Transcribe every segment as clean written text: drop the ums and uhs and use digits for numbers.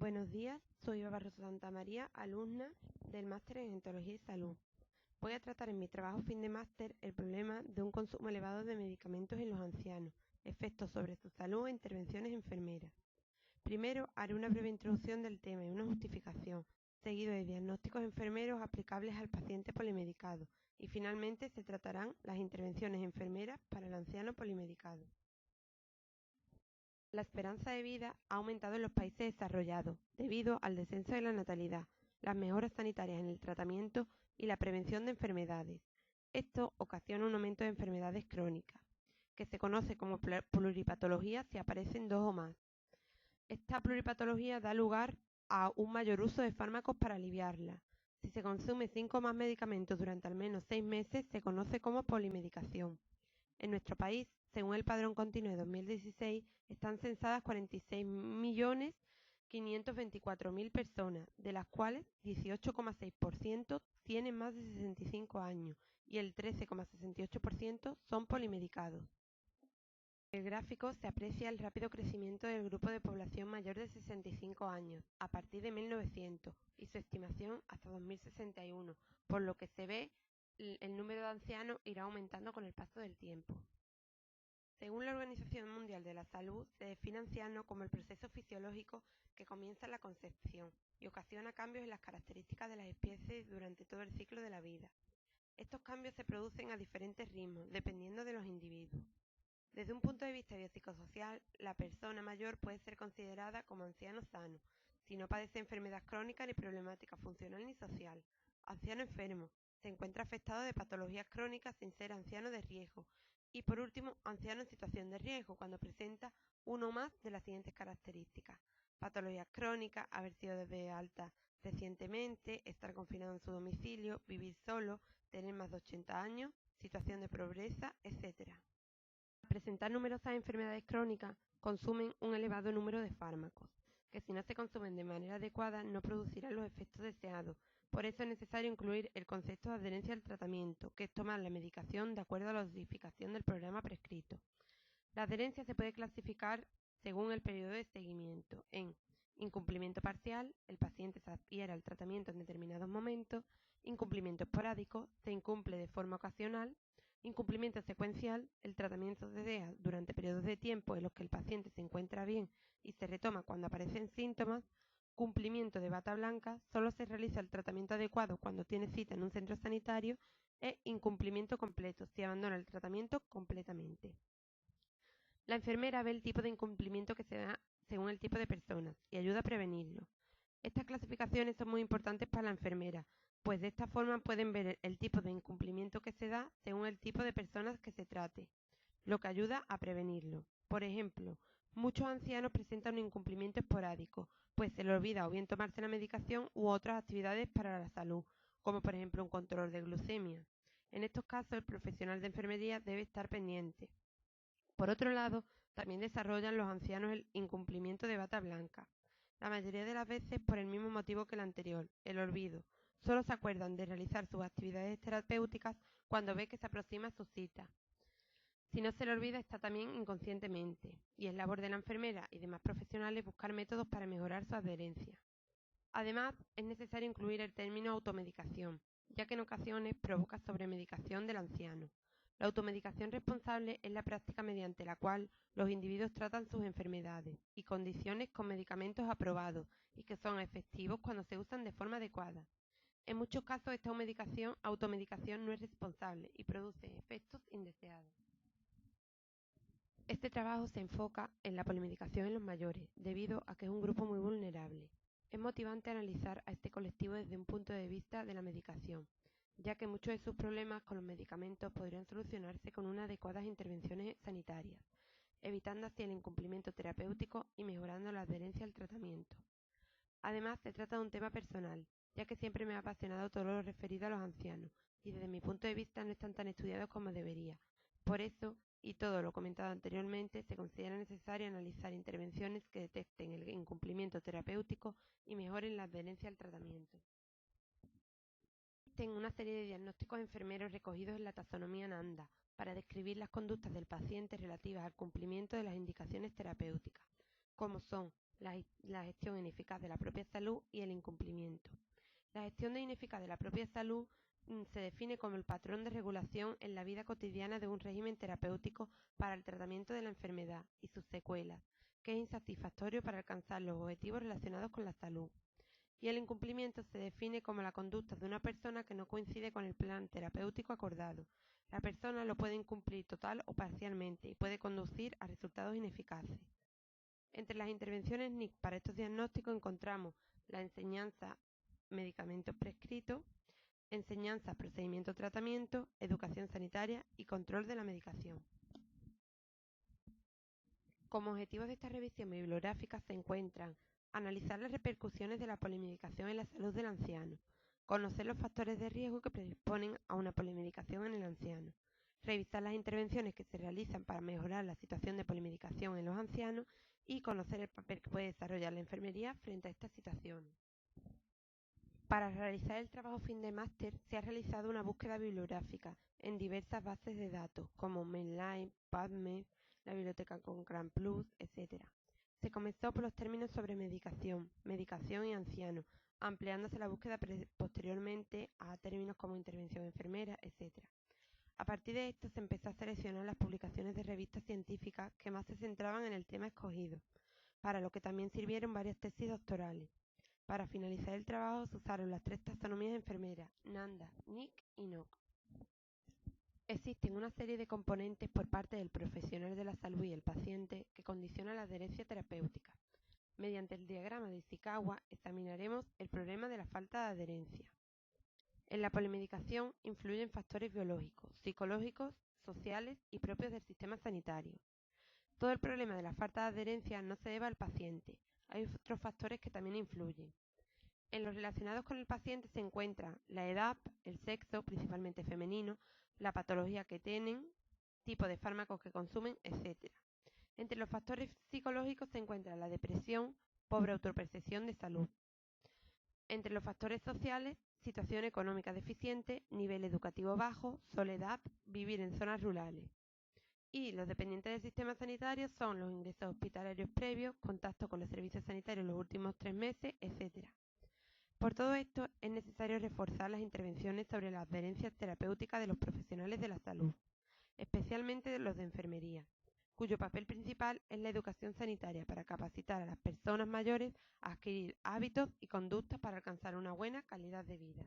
Buenos días, soy Eva Barroso Santamaría, alumna del Máster en Gerontología y Salud. Voy a tratar en mi trabajo fin de máster el problema de un consumo elevado de medicamentos en los ancianos, efectos sobre su salud e intervenciones enfermeras. Primero, haré una breve introducción del tema y una justificación, seguido de diagnósticos enfermeros aplicables al paciente polimedicado, y finalmente se tratarán las intervenciones enfermeras para el anciano polimedicado. La esperanza de vida ha aumentado en los países desarrollados debido al descenso de la natalidad, las mejoras sanitarias en el tratamiento y la prevención de enfermedades. Esto ocasiona un aumento de enfermedades crónicas, que se conoce como pluripatología si aparecen dos o más. Esta pluripatología da lugar a un mayor uso de fármacos para aliviarla. Si se consume 5 o más medicamentos durante al menos 6 meses, se conoce como polimedicación. En nuestro país, según el Padrón Continuo de 2016, están censadas 46.524.000 personas, de las cuales 18,6% tienen más de 65 años y el 13,68% son polimedicados. En el gráfico se aprecia el rápido crecimiento del grupo de población mayor de 65 años a partir de 1900 y su estimación hasta 2061, por lo que se ve el número de ancianos irá aumentando con el paso del tiempo. Según la Organización Mundial de la Salud, se define anciano como el proceso fisiológico que comienza en la concepción y ocasiona cambios en las características de las especies durante todo el ciclo de la vida. Estos cambios se producen a diferentes ritmos, dependiendo de los individuos. Desde un punto de vista biopsicosocial, la persona mayor puede ser considerada como anciano sano, si no padece enfermedad crónica ni problemática funcional ni social. Anciano enfermo, se encuentra afectado de patologías crónicas sin ser anciano de riesgo. Y por último, anciano en situación de riesgo, cuando presenta uno o más de las siguientes características: patologías crónicas, haber sido de alta recientemente, estar confinado en su domicilio, vivir solo, tener más de 80 años, situación de pobreza, etc. Al presentar numerosas enfermedades crónicas, consumen un elevado número de fármacos, que si no se consumen de manera adecuada no producirán los efectos deseados. Por eso es necesario incluir el concepto de adherencia al tratamiento, que es tomar la medicación de acuerdo a la dosificación del programa prescrito. La adherencia se puede clasificar según el periodo de seguimiento en incumplimiento parcial, el paciente se adhiere al tratamiento en determinados momentos; incumplimiento esporádico, se incumple de forma ocasional; incumplimiento secuencial, el tratamiento se deja durante periodos de tiempo en los que el paciente se encuentra bien y se retoma cuando aparecen síntomas; cumplimiento de bata blanca, solo se realiza el tratamiento adecuado cuando tiene cita en un centro sanitario; e incumplimiento completo, si abandona el tratamiento completamente. La enfermera ve el tipo de incumplimiento que se da según el tipo de personas y ayuda a prevenirlo. Estas clasificaciones son muy importantes para la enfermera, pues de esta forma pueden ver el tipo de incumplimiento que se da según el tipo de personas que se trate, lo que ayuda a prevenirlo. Por ejemplo, muchos ancianos presentan un incumplimiento esporádico, pues se les olvida o bien tomarse la medicación u otras actividades para la salud, como por ejemplo un control de glucemia. En estos casos, el profesional de enfermería debe estar pendiente. Por otro lado, también desarrollan los ancianos el incumplimiento de bata blanca, la mayoría de las veces por el mismo motivo que el anterior, el olvido. Solo se acuerdan de realizar sus actividades terapéuticas cuando ve que se aproxima su cita. Si no se le olvida, está también inconscientemente, y es labor de la enfermera y demás profesionales buscar métodos para mejorar su adherencia. Además, es necesario incluir el término automedicación, ya que en ocasiones provoca sobremedicación del anciano. La automedicación responsable es la práctica mediante la cual los individuos tratan sus enfermedades y condiciones con medicamentos aprobados y que son efectivos cuando se usan de forma adecuada. En muchos casos, esta automedicación no es responsable y produce efectos indeseados. Este trabajo se enfoca en la polimedicación en los mayores, debido a que es un grupo muy vulnerable. Es motivante analizar a este colectivo desde un punto de vista de la medicación, ya que muchos de sus problemas con los medicamentos podrían solucionarse con unas adecuadas intervenciones sanitarias, evitando así el incumplimiento terapéutico y mejorando la adherencia al tratamiento. Además, se trata de un tema personal, ya que siempre me ha apasionado todo lo referido a los ancianos, y desde mi punto de vista no están tan estudiados como debería. Por eso, y todo lo comentado anteriormente, se considera necesario analizar intervenciones que detecten el incumplimiento terapéutico y mejoren la adherencia al tratamiento. Existen una serie de diagnósticos enfermeros recogidos en la taxonomía NANDA para describir las conductas del paciente relativas al cumplimiento de las indicaciones terapéuticas, como son la gestión ineficaz de la propia salud y el incumplimiento. La gestión ineficaz de la propia salud se define como el patrón de regulación en la vida cotidiana de un régimen terapéutico para el tratamiento de la enfermedad y sus secuelas, que es insatisfactorio para alcanzar los objetivos relacionados con la salud. Y el incumplimiento se define como la conducta de una persona que no coincide con el plan terapéutico acordado. La persona lo puede incumplir total o parcialmente y puede conducir a resultados ineficaces. Entre las intervenciones NIC para estos diagnósticos encontramos la enseñanza, medicamentos prescritos, enseñanza, procedimiento, tratamiento, educación sanitaria y control de la medicación. Como objetivos de esta revisión bibliográfica se encuentran analizar las repercusiones de la polimedicación en la salud del anciano, conocer los factores de riesgo que predisponen a una polimedicación en el anciano, revisar las intervenciones que se realizan para mejorar la situación de polimedicación en los ancianos y conocer el papel que puede desarrollar la enfermería frente a esta situación. Para realizar el trabajo fin de máster se ha realizado una búsqueda bibliográfica en diversas bases de datos como Medline, PubMed, la biblioteca Cochrane Plus, etc. Se comenzó por los términos sobre medicación y anciano, ampliándose la búsqueda posteriormente a términos como intervención enfermera, etc. A partir de esto se empezó a seleccionar las publicaciones de revistas científicas que más se centraban en el tema escogido, para lo que también sirvieron varias tesis doctorales. Para finalizar el trabajo se usaron las 3 taxonomías enfermeras, NANDA, NIC y NOC. Existen una serie de componentes por parte del profesional de la salud y el paciente que condicionan la adherencia terapéutica. Mediante el diagrama de Ishikawa examinaremos el problema de la falta de adherencia. En la polimedicación influyen factores biológicos, psicológicos, sociales y propios del sistema sanitario. Todo el problema de la falta de adherencia no se debe al paciente. Hay otros factores que también influyen. En los relacionados con el paciente se encuentran la edad, el sexo, principalmente femenino, la patología que tienen, tipo de fármacos que consumen, etc. Entre los factores psicológicos se encuentra la depresión, pobre autopercepción de salud. Entre los factores sociales, situación económica deficiente, nivel educativo bajo, soledad, vivir en zonas rurales. Y los dependientes del sistema sanitario son los ingresos hospitalarios previos, contacto con los servicios sanitarios en los últimos 3 meses, etc. Por todo esto, es necesario reforzar las intervenciones sobre la adherencia terapéutica de los profesionales de la salud, especialmente de los de enfermería, cuyo papel principal es la educación sanitaria para capacitar a las personas mayores a adquirir hábitos y conductas para alcanzar una buena calidad de vida.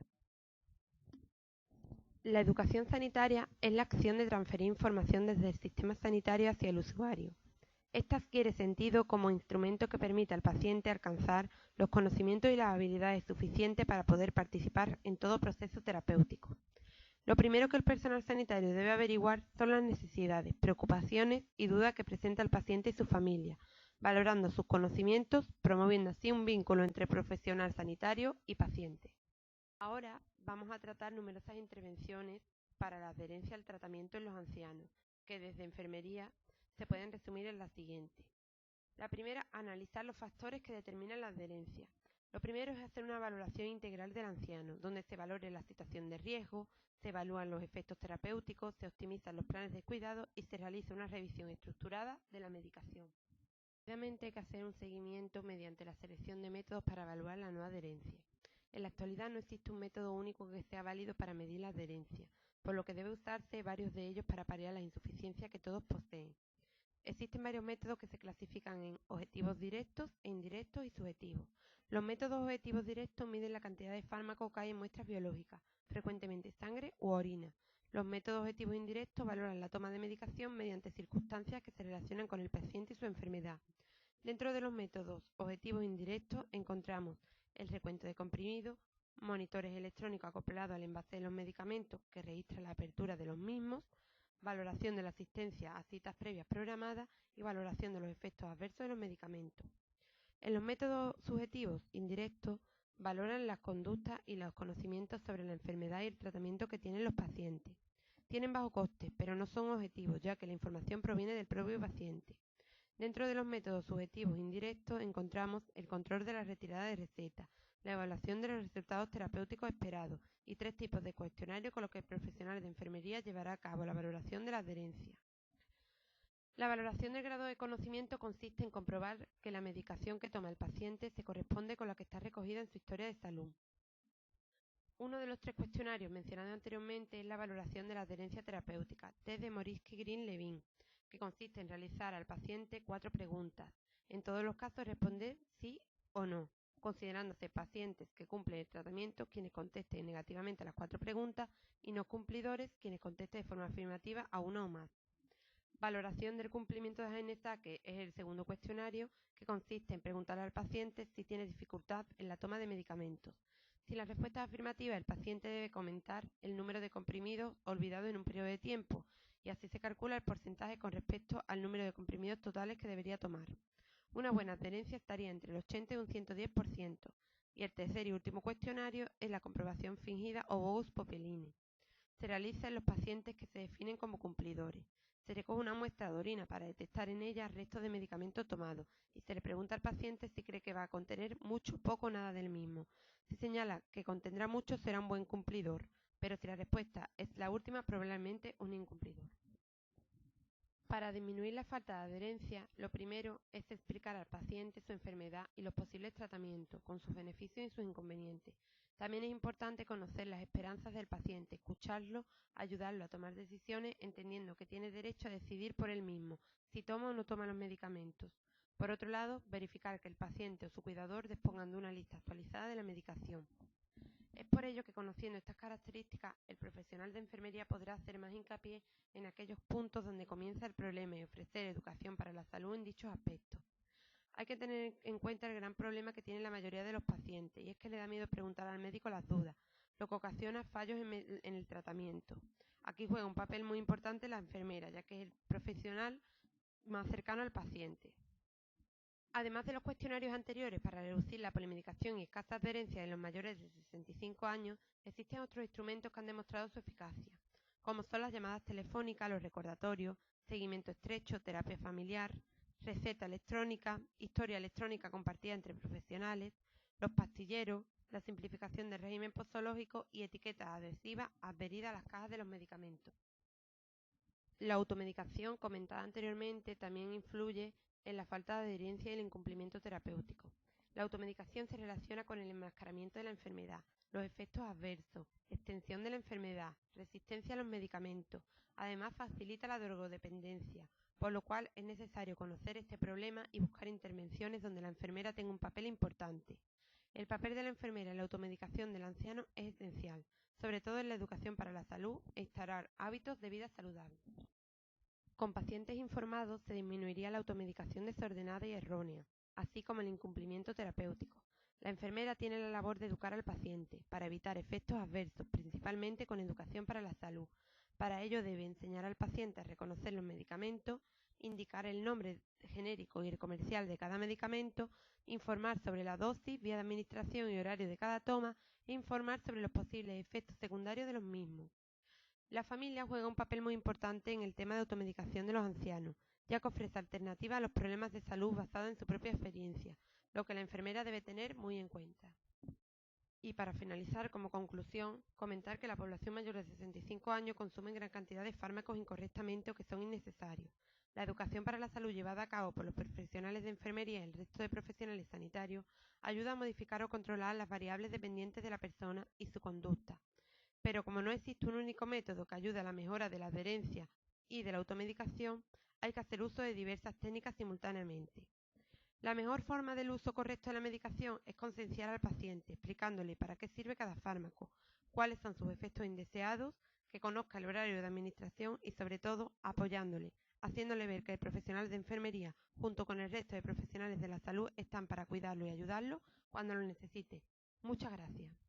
La educación sanitaria es la acción de transferir información desde el sistema sanitario hacia el usuario. Esta adquiere sentido como instrumento que permite al paciente alcanzar los conocimientos y las habilidades suficientes para poder participar en todo proceso terapéutico. Lo primero que el personal sanitario debe averiguar son las necesidades, preocupaciones y dudas que presenta el paciente y su familia, valorando sus conocimientos, promoviendo así un vínculo entre profesional sanitario y paciente. Ahora vamos a tratar numerosas intervenciones para la adherencia al tratamiento en los ancianos, que desde enfermería se pueden resumir en la siguiente. La primera, analizar los factores que determinan la adherencia. Lo primero es hacer una valoración integral del anciano, donde se valore la situación de riesgo, se evalúan los efectos terapéuticos, se optimizan los planes de cuidado y se realiza una revisión estructurada de la medicación. Obviamente hay que hacer un seguimiento mediante la selección de métodos para evaluar la no adherencia. En la actualidad no existe un método único que sea válido para medir la adherencia, por lo que debe usarse varios de ellos para paliar las insuficiencias que todos poseen. Existen varios métodos que se clasifican en objetivos directos e indirectos y subjetivos. Los métodos objetivos directos miden la cantidad de fármacos que hay en muestras biológicas, frecuentemente sangre u orina. Los métodos objetivos indirectos valoran la toma de medicación mediante circunstancias que se relacionan con el paciente y su enfermedad. Dentro de los métodos objetivos indirectos encontramos el recuento de comprimidos, monitores electrónicos acoplados al envase de los medicamentos que registran la apertura de los mismos, valoración de la asistencia a citas previas programadas y valoración de los efectos adversos de los medicamentos. En los métodos subjetivos indirectos valoran las conductas y los conocimientos sobre la enfermedad y el tratamiento que tienen los pacientes. Tienen bajo coste, pero no son objetivos, ya que la información proviene del propio paciente. Dentro de los métodos subjetivos indirectos encontramos el control de la retirada de recetas, la evaluación de los resultados terapéuticos esperados y 3 tipos de cuestionarios con los que el profesional de enfermería llevará a cabo la valoración de la adherencia. La valoración del grado de conocimiento consiste en comprobar que la medicación que toma el paciente se corresponde con la que está recogida en su historia de salud. Uno de los 3 cuestionarios mencionados anteriormente es la valoración de la adherencia terapéutica, test de Morisky-Green-Levin, que consiste en realizar al paciente 4 preguntas. En todos los casos responder sí o no, considerándose pacientes que cumplen el tratamiento quienes contesten negativamente a las 4 preguntas y no cumplidores quienes contesten de forma afirmativa a una o más. Valoración del cumplimiento de ANSA, que es el segundo cuestionario, que consiste en preguntar al paciente si tiene dificultad en la toma de medicamentos. Si la respuesta es afirmativa, el paciente debe comentar el número de comprimidos olvidados en un periodo de tiempo, y así se calcula el porcentaje con respecto al número de comprimidos totales que debería tomar. Una buena adherencia estaría entre el 80 y un 110%. Y el tercer y último cuestionario es la comprobación fingida o bogus populini. Se realiza en los pacientes que se definen como cumplidores. Se recoge una muestra de orina para detectar en ella restos de medicamento tomado y se le pregunta al paciente si cree que va a contener mucho, poco o nada del mismo. Si señala que contendrá mucho, será un buen cumplidor, pero si la respuesta es la última, probablemente un incumplidor. Para disminuir la falta de adherencia, lo primero es explicar al paciente su enfermedad y los posibles tratamientos, con sus beneficios y sus inconvenientes. También es importante conocer las esperanzas del paciente, escucharlo, ayudarlo a tomar decisiones, entendiendo que tiene derecho a decidir por él mismo si toma o no toma los medicamentos. Por otro lado, verificar que el paciente o su cuidador dispongan de una lista actualizada de la medicación. Es por ello que, conociendo estas características, el profesional de enfermería podrá hacer más hincapié en aquellos puntos donde comienza el problema y ofrecer educación para la salud en dichos aspectos. Hay que tener en cuenta el gran problema que tiene la mayoría de los pacientes, y es que le da miedo preguntar al médico las dudas, lo que ocasiona fallos en el tratamiento. Aquí juega un papel muy importante la enfermera, ya que es el profesional más cercano al paciente. Además de los cuestionarios anteriores para reducir la polimedicación y escasa adherencia en los mayores de 65 años, existen otros instrumentos que han demostrado su eficacia, como son las llamadas telefónicas, los recordatorios, seguimiento estrecho, terapia familiar, receta electrónica, historia electrónica compartida entre profesionales, los pastilleros, la simplificación del régimen posológico y etiquetas adhesivas adheridas a las cajas de los medicamentos. La automedicación, comentada anteriormente, también influye en la falta de adherencia y el incumplimiento terapéutico. La automedicación se relaciona con el enmascaramiento de la enfermedad, los efectos adversos, extensión de la enfermedad, resistencia a los medicamentos. Además, facilita la drogodependencia, por lo cual es necesario conocer este problema y buscar intervenciones donde la enfermera tenga un papel importante. El papel de la enfermera en la automedicación del anciano es esencial, sobre todo en la educación para la salud e instaurar hábitos de vida saludables. Con pacientes informados se disminuiría la automedicación desordenada y errónea, así como el incumplimiento terapéutico. La enfermera tiene la labor de educar al paciente para evitar efectos adversos, principalmente con educación para la salud. Para ello debe enseñar al paciente a reconocer los medicamentos, indicar el nombre genérico y el comercial de cada medicamento, informar sobre la dosis, vía de administración y horario de cada toma e informar sobre los posibles efectos secundarios de los mismos. La familia juega un papel muy importante en el tema de automedicación de los ancianos, ya que ofrece alternativas a los problemas de salud basados en su propia experiencia, lo que la enfermera debe tener muy en cuenta. Y para finalizar, como conclusión, comentar que la población mayor de 65 años consume gran cantidad de fármacos incorrectamente o que son innecesarios. La educación para la salud llevada a cabo por los profesionales de enfermería y el resto de profesionales sanitarios ayuda a modificar o controlar las variables dependientes de la persona y su conducta. Pero como no existe un único método que ayude a la mejora de la adherencia y de la automedicación, hay que hacer uso de diversas técnicas simultáneamente. La mejor forma del uso correcto de la medicación es concienciar al paciente, explicándole para qué sirve cada fármaco, cuáles son sus efectos indeseados, que conozca el horario de administración y, sobre todo, apoyándole, haciéndole ver que el profesional de enfermería, junto con el resto de profesionales de la salud, están para cuidarlo y ayudarlo cuando lo necesite. Muchas gracias.